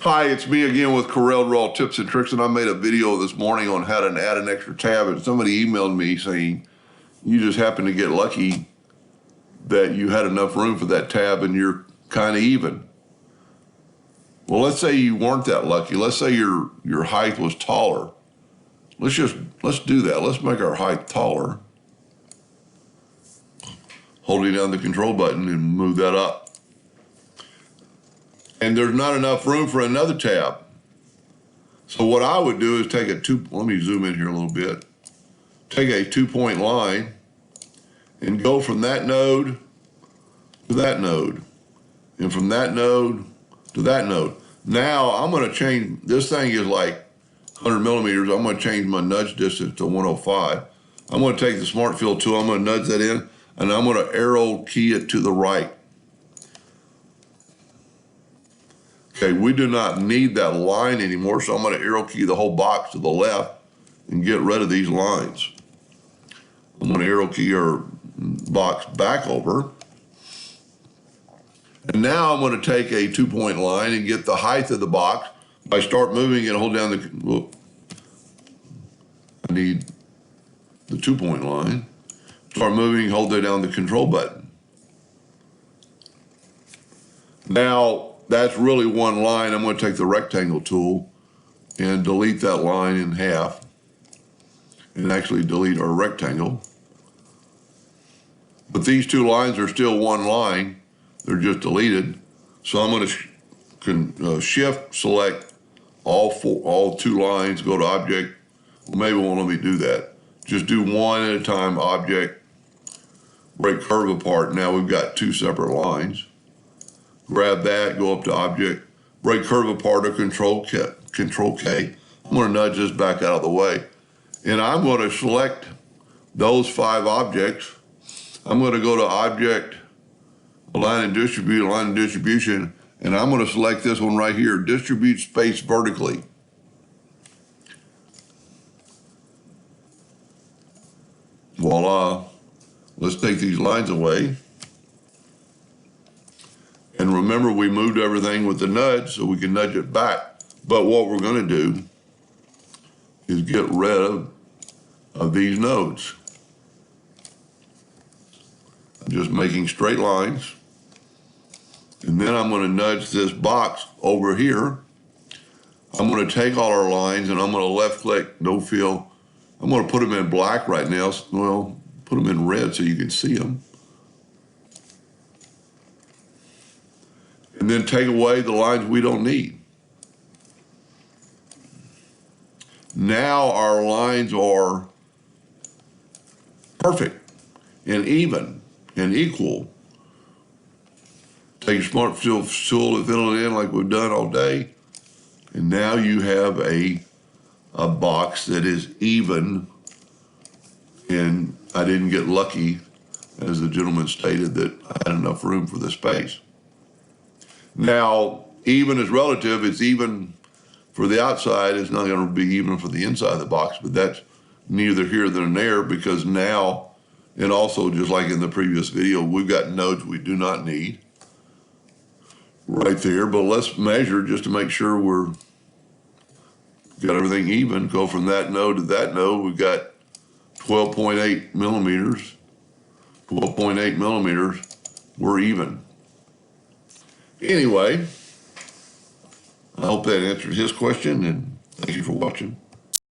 Hi, it's me again with Corel Raw Tips and Tricks, and I made a video this morning on how to add an extra tab, and somebody emailed me saying you just happened to get lucky that you had enough room for that tab and you're kind of even. Well, let's say you weren't that lucky. Let's say your height was taller. Let's do that. Let's make our height taller. Holding down the control button and move that up. And there's not enough room for another tab. So what I would do is let me zoom in here a little bit. Take a 2-point line and go from that node to that node. And from that node to that node. Now I'm gonna change, this thing is like 100 millimeters. I'm gonna change my nudge distance to 105. I'm gonna take the Smart Fill tool, I'm gonna nudge that in, and I'm gonna arrow key it to the right. Okay, we do not need that line anymore, so I'm going to arrow key the whole box to the left and get rid of these lines. I'm going to arrow key our box back over. And now I'm going to take a 2-point line and get the height of the box. I start moving and hold down I need the 2-point line. Start moving, hold down the control button. Now, that's really one line. I'm going to take the rectangle tool and delete that line in half and actually delete our rectangle. But these two lines are still one line. They're just deleted. So I'm going to shift select all two lines, go to object. Well, maybe it won't let me do that. Just do one at a time, object, break curve apart. Now we've got two separate lines. Grab that, go up to object, break curve apart or control K. I'm going to nudge this back out of the way. And I'm going to select those 5 objects. I'm going to go to object, align and distribution, and I'm going to select this one right here, distribute space vertically. Voila. Let's take these lines away. And remember, we moved everything with the nudge, so we can nudge it back. But what we're going to do is get rid of these nodes. I'm just making straight lines. And then I'm going to nudge this box over here. I'm going to take all our lines and I'm going to left click, no fill. I'm going to put them in black right now. Well, put them in red so you can see them. And then take away the lines we don't need. Now our lines are perfect and even and equal. Take your Smart Fill tool and fill it in like we've done all day. And now you have a box that is even, and I didn't get lucky, as the gentleman stated, that I had enough room for this space. Now, even is relative. It's even for the outside. It's not going to be even for the inside of the box, but that's neither here nor there because now, and also just like in the previous video, we've got nodes we do not need right there, but let's measure just to make sure we're got everything even. Go from that node to that node. We've got 12.8 millimeters. 12.8 millimeters. We're even. Anyway, I hope that answered his question, and thank you for watching.